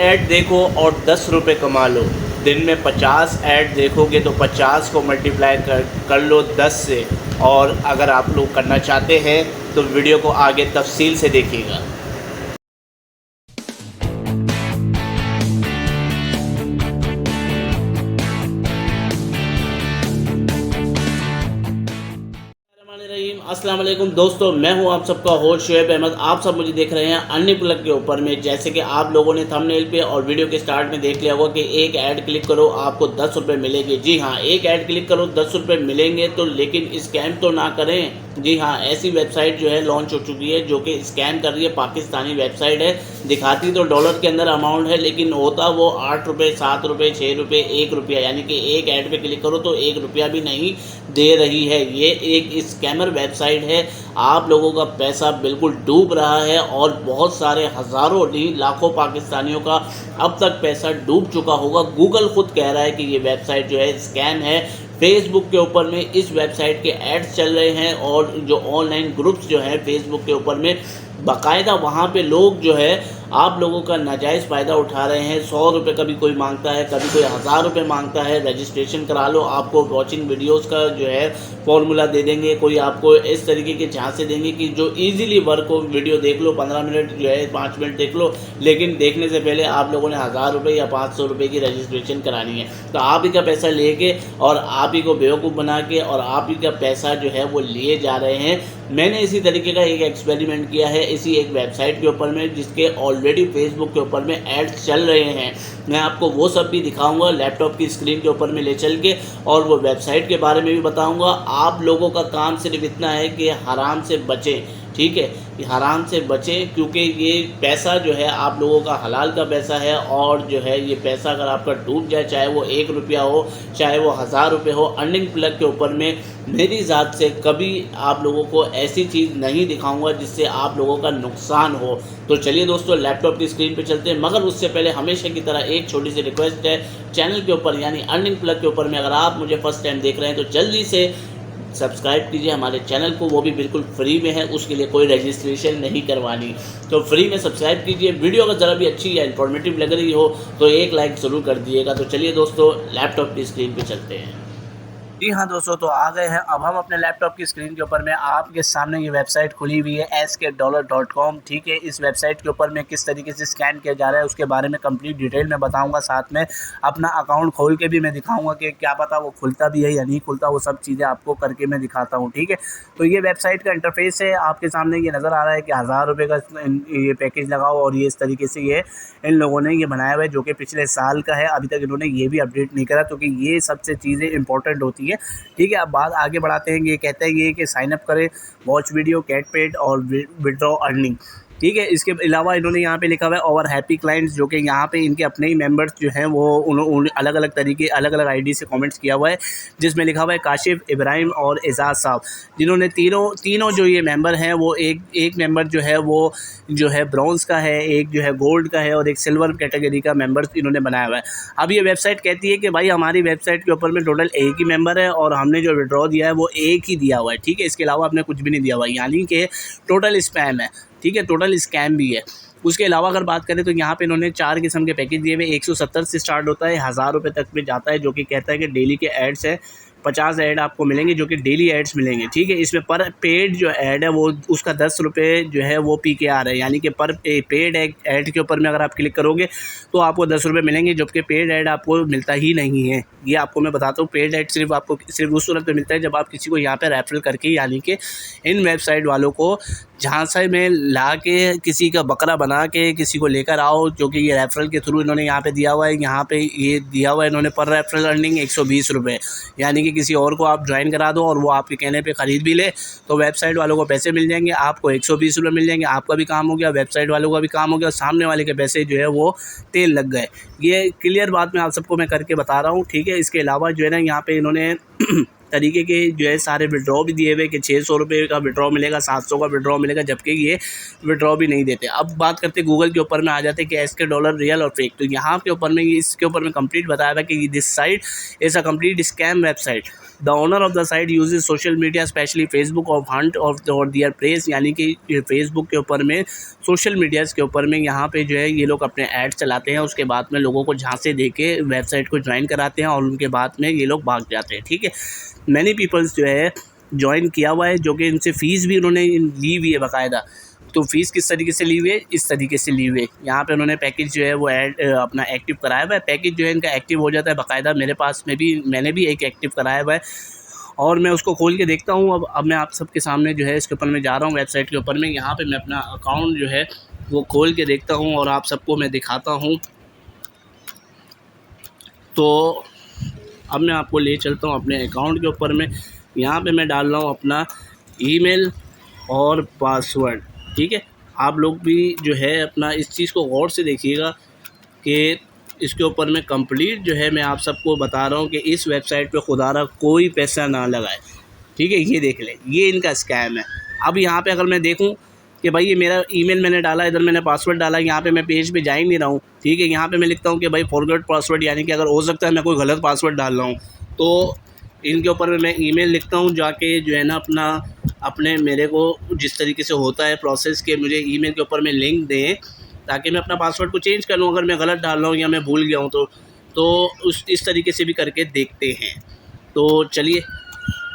Add देखो और 10 रुपये कमा लो। दिन में 50 ऐड देखोगे तो 50 को मल्टीप्लाई कर लो 10 से। और अगर आप लोग करना चाहते हैं तो वीडियो को आगे तफसील से देखिएगा। अस्सलाम वालेकुम दोस्तों, मैं हूं आप सबका होस्ट शुएब अहमद। आप सब मुझे देख रहे हैं अन्य प्लग के ऊपर में। जैसे कि आप लोगों ने थंबनेल पे और वीडियो के स्टार्ट में देख लिया होगा कि एक ऐड क्लिक करो आपको 10 रुपये मिलेंगे। जी हाँ, एक ऐड क्लिक करो 10 रुपये मिलेंगे। तो लेकिन स्कैम तो ना करें। जी हाँ, ऐसी वेबसाइट जो है लॉन्च हो चुकी है जो कि स्कैम कर रही है। पाकिस्तानी वेबसाइट है, दिखाती तो डॉलर के अंदर अमाउंट है लेकिन होता वो 8 रुपये, 7 रुपये, 6 रुपये, 1 रुपया, यानी कि एक ऐड पे क्लिक करो तो 1 रुपया भी नहीं दे रही है। ये एक स्कैमर वेबसाइट है। आप लोगों का पैसा बिल्कुल डूब रहा है और बहुत सारे हज़ारों नहीं लाखों पाकिस्तानियों का अब तक पैसा डूब चुका होगा। गूगल खुद कह रहा है कि ये वेबसाइट जो है स्कैम है। फेसबुक के ऊपर में इस वेबसाइट के एड्स चल रहे हैं और जो ऑनलाइन ग्रुप्स जो हैं फेसबुक के ऊपर में बाकायदा वहाँ पे लोग जो है आप लोगों का नाजायज़ फ़ायदा उठा रहे हैं। 100 रुपये कभी कोई मांगता है, कभी कोई 1000 रुपये मांगता है। रजिस्ट्रेशन करा लो, आपको वॉचिंग वीडियोस का जो है फॉर्मूला दे देंगे। कोई आपको इस तरीके के झांसे देंगे कि जो इजीली वर्क हो, वीडियो देख लो 15 मिनट जो है 5 मिनट देख लो, लेकिन देखने से पहले आप लोगों ने 1000 रुपये या 500 रुपये की रजिस्ट्रेशन करानी है। तो आप ही का पैसा लेके और आप ही को बेवकूफ़ बना के और आप ही का पैसा जो है वो लिए जा रहे हैं। मैंने इसी तरीके का एक एक्सपेरिमेंट किया है इसी एक वेबसाइट के ऊपर में जिसके ऑलरेडी फेसबुक के ऊपर में एड्स चल रहे हैं। मैं आपको वो सब भी दिखाऊंगा लैपटॉप की स्क्रीन के ऊपर में ले चल के, और वो वेबसाइट के बारे में भी बताऊंगा। आप लोगों का काम सिर्फ इतना है कि हराम से बचें, ठीक है, कि हराम से बचें, क्योंकि ये पैसा जो है आप लोगों का हलाल का पैसा है। और जो है ये पैसा अगर आपका डूब जाए, चाहे वो 1 रुपया हो, चाहे वो 1000 रुपये हो, अर्निंग प्लग के ऊपर में मेरी ज़ात से कभी आप लोगों को ऐसी चीज़ नहीं दिखाऊंगा जिससे आप लोगों का नुकसान हो। तो चलिए दोस्तों लैपटॉप की स्क्रीन पे चलते हैं, मगर उससे पहले हमेशा की तरह एक छोटी सी रिक्वेस्ट है। चैनल के ऊपर यानी अर्निंग प्लग के ऊपर में अगर आप मुझे फर्स्ट टाइम देख रहे हैं तो जल्दी से सब्सक्राइब कीजिए हमारे चैनल को, वो भी बिल्कुल फ्री में है, उसके लिए कोई रजिस्ट्रेशन नहीं करवानी। तो फ्री में सब्सक्राइब कीजिए। वीडियो अगर ज़रा भी अच्छी या इन्फॉर्मेटिव लग रही हो तो एक लाइक ज़रूर कर दिएगा। तो चलिए दोस्तों लैपटॉप की स्क्रीन पे चलते हैं। जी हाँ दोस्तों, तो आ गए हैं अब हम अपने लैपटॉप की स्क्रीन के ऊपर में। आपके सामने ये वेबसाइट खुली हुई है skdollar.com, ठीक है। इस वेबसाइट के ऊपर में किस तरीके से स्कैन किया जा रहा है उसके बारे में कंप्लीट डिटेल में बताऊंगा। साथ में अपना अकाउंट खोल के भी मैं दिखाऊंगा कि क्या पता वो खुलता भी है या नहीं खुलता, वो सब चीज़ें आपको करके मैं दिखाता हूँ, ठीक है। तो ये वेबसाइट का इंटरफेस है, आपके सामने ये नज़र आ रहा है कि 1000 रुपये का ये पैकेज लगाओ, और ये इस तरीके से ये इन लोगों ने ये बनाया हुआ है जो कि पिछले साल का है। अभी तक इन्होंने ये भी अपडेट नहीं करा, क्योंकि ये सबसे चीज़ें इंपॉर्टेंट होती है, ठीक है। अब बात आगे बढ़ाते हैं। ये कहते हैं ये कि साइन अप करें, वॉच वीडियो, गेट पेड और विड्रॉ अर्निंग, ठीक है। इसके अलावा इन्होंने यहाँ पे लिखा हुआ है ओवर हैप्पी क्लाइंट्स, जो कि यहाँ पे इनके अपने ही मेंबर्स जो हैं वो उन्होंने अलग अलग तरीके अलग अलग आईडी से कमेंट्स किया हुआ है, जिसमें लिखा हुआ है काशिफ, इब्राहिम और एजाज साहब, जिन्होंने तीनों जो ये मेंबर हैं वो एक मेंबर जो है वो जो है ब्रॉन्ज़ का है, एक जो है गोल्ड का है और एक सिल्वर कैटेगरी का मेंबर्स इन्होंने बनाया हुआ है। अब ये वेबसाइट कहती है कि भाई हमारी वेबसाइट के ऊपर में टोटल एक ही मेंबर है और हमने जो विड्रॉ दिया है वो एक ही दिया हुआ है, ठीक है। इसके अलावा हमने कुछ भी नहीं दिया हुआ है, यानी कि टोटल स्पैम है, ठीक है, टोटल स्कैम भी है। उसके अलावा अगर बात करें तो यहाँ पे इन्होंने 4 किस्म के पैकेज दिए हुए। 170 से स्टार्ट होता है, 1000 रुपये तक में जाता है, जो कि कहता है कि डेली के एड्स है 50 ऐड आपको मिलेंगे, जो कि डेली एड्स मिलेंगे, ठीक है। इसमें पर पेड जो ऐड है वो उसका 10 रुपये जो है वो पी के आ रहा है, यानी कि पर पेड ऐड के ऊपर में अगर आप क्लिक करोगे तो आपको 10 रुपये मिलेंगे, जबकि पेड ऐड आपको मिलता ही नहीं है। ये आपको मैं बताता हूँ, पेड ऐड सिर्फ उस सूरत में मिलता है जब आप किसी को यहाँ पे रेफरल करके, यानी कि इन वेबसाइट वालों को झांसे में ला के किसी का बकरा बना के किसी को लेकर आओ, जो कि ये रेफरल के थ्रू इन्होंने यहाँ पे दिया हुआ है। यहाँ पे ये दिया हुआ है इन्होंने पर रेफरल अर्निंग 120 रुपये, यानी कि किसी और को आप ज्वाइन करा दो और वो आपके कहने पे ख़रीद भी ले तो वेबसाइट वालों को पैसे मिल जाएंगे, आपको 120 रुपये मिल जाएंगे। आपका भी काम हो गया, वेबसाइट वालों का भी काम हो गया, सामने वाले के पैसे जो है वो तेल लग गए। ये क्लियर बात मैं आप सबको मैं करके बता रहा हूँ, ठीक है। इसके अलावा जो है ना यहाँ पर इन्होंने तरीके के जो है सारे विड्रॉ भी दिए हुए कि 600 रुपये का विड्रॉ मिलेगा, 700 का विड्रॉ मिलेगा, जबकि ये विड्रॉ भी नहीं देते। अब बात करते गूगल के ऊपर में आ जाते कि SK डॉलर रियल और फेक। तो यहाँ के ऊपर में इसके ऊपर में कंप्लीट बताया हुआ कि this site is a complete scam website. The owner of the site uses social media specially Facebook of hunt of और दियर प्रेस, यानी कि फेसबुक के ऊपर में सोशल मीडियाज़ के ऊपर में यहाँ पे जो है ये लोग अपने ऐड चलाते हैं, उसके बाद में लोगों को झांसे दे के वेबसाइट को ज्वाइन कराते हैं और उनके बाद में ये लोग भाग जाते हैं। ठीक है, मैनी पीपल्स जो है ज्वाइन किया हुआ है, जो कि इनसे फ़ीस भी उन्होंने ली हुई है बाकायदा। तो फ़ीस किस तरीके से ली हुई है, इस तरीके से ली हुई है। यहाँ पे उन्होंने पैकेज जो है वो अपना एक्टिव कराया हुआ है। पैकेज जो है इनका एक्टिव हो जाता है बाकायदा। मेरे पास में भी मैंने भी एक एक्टिव कराया हुआ है और मैं उसको खोल के देखता हूँ। अब मैं आप सबके सामने जो है इसके ऊपर मैं जा रहा हूँ वेबसाइट के ऊपर में। यहाँ पे मैं अपना अकाउंट जो है वो खोल के देखता हूँ और आप सबको मैं दिखाता हूँ। तो अब मैं आपको ले चलता हूँ अपने अकाउंट के ऊपर में। यहाँ पे मैं डाल रहा हूँ अपना ईमेल और पासवर्ड। ठीक है, आप लोग भी जो है अपना इस चीज़ को गौर से देखिएगा कि इसके ऊपर में कंप्लीट जो है मैं आप सबको बता रहा हूँ कि इस वेबसाइट पे खुदारा कोई पैसा ना लगाए। ठीक है, ये देख लें, ये इनका स्कैम है। अब यहाँ पे अगर मैं देखूँ कि भाई ये मेरा ईमेल मैंने डाला, इधर मैंने पासवर्ड डाला, यहाँ पे मैं पेज पे जा ही नहीं रहा हूँ। ठीक है, यहाँ पे मैं लिखता हूँ कि भाई फॉरगेट पासवर्ड, यानी कि अगर हो सकता है मैं कोई गलत पासवर्ड डाल रहा हूँ, तो इनके ऊपर मैं ईमेल लिखता हूँ जाके जो है ना अपने मेरे को जिस तरीके से होता है प्रोसेस के मुझे ईमेल के ऊपर में लिंक दें ताकि मैं अपना पासवर्ड को चेंज कर लूँ अगर मैं गलत डाल रहा हूँ या मैं भूल गया हूँ तो इस तरीके से भी करके देखते हैं। तो चलिए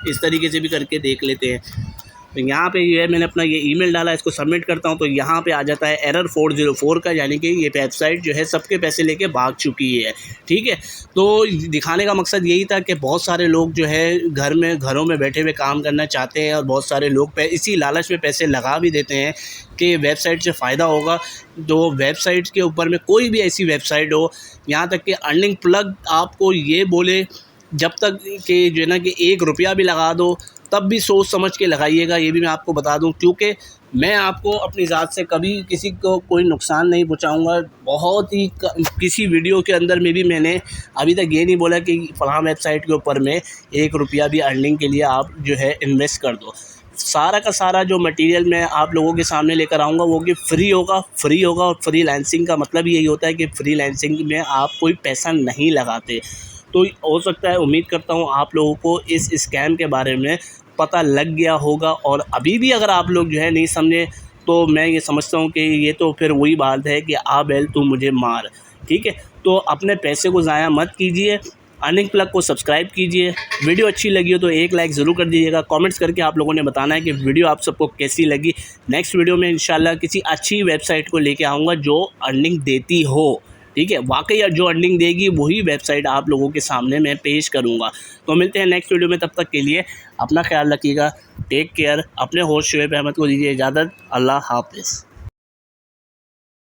इस तरीके से भी करके देख लेते हैं। तो यहाँ पे ये मैंने अपना ये ईमेल डाला, इसको सबमिट करता हूँ तो यहाँ पे आ जाता है एरर 404 का, यानी कि ये वेबसाइट जो है सबके पैसे लेके भाग चुकी है। ठीक है, तो दिखाने का मकसद यही था कि बहुत सारे लोग जो है घरों में बैठे हुए काम करना चाहते हैं और बहुत सारे लोग इसी लालच में पैसे लगा भी देते हैं कि वेबसाइट से फ़ायदा होगा। तो वेबसाइट के ऊपर में कोई भी ऐसी वेबसाइट हो, यहाँ तक कि अर्निंग प्लग आपको ये बोले जब तक कि जो है ना कि 1 रुपया भी लगा दो तब भी सोच समझ के लगाइएगा। ये भी मैं आपको बता दूं, क्योंकि मैं आपको अपनी ज़ात से कभी किसी को कोई नुकसान नहीं पहुंचाऊंगा। बहुत ही किसी वीडियो के अंदर में भी मैंने अभी तक ये नहीं बोला कि फलां वेबसाइट के ऊपर में 1 रुपया भी अर्निंग के लिए आप जो है इन्वेस्ट कर दो। सारा का सारा जो मटेरियल मैं आप लोगों के सामने लेकर आऊँगा वो कि फ्री होगा और फ्रीलांसिंग का मतलब यही होता है कि फ्रीलांसिंग में आप कोई पैसा नहीं लगाते। तो हो सकता है, उम्मीद करता हूँ आप लोगों को इस स्कैम के बारे में पता लग गया होगा और अभी भी अगर आप लोग जो है नहीं समझे तो मैं ये समझता हूँ कि ये तो फिर वही बात है कि आ बैल तू मुझे मार। ठीक है, तो अपने पैसे को ज़ाया मत कीजिए। अर्निंग प्लग को सब्सक्राइब कीजिए। वीडियो अच्छी लगी हो तो एक लाइक ज़रूर कर दीजिएगा। कमेंट्स करके आप लोगों ने बताना है कि वीडियो आप सबको कैसी लगी। नेक्स्ट वीडियो में इंशाल्लाह किसी अच्छी वेबसाइट को लेके आऊँगा जो अर्निंग देती हो। ठीक है, वाकई जो अर्निंग देगी वही वेबसाइट आप लोगों के सामने मैं पेश करूंगा। तो मिलते हैं नेक्स्ट वीडियो में, तब तक के लिए अपना ख्याल रखिएगा। Take care. अपने होस्ट शुएब अहमद को दीजिए इजाज़त। अल्लाह हाफ़िज़।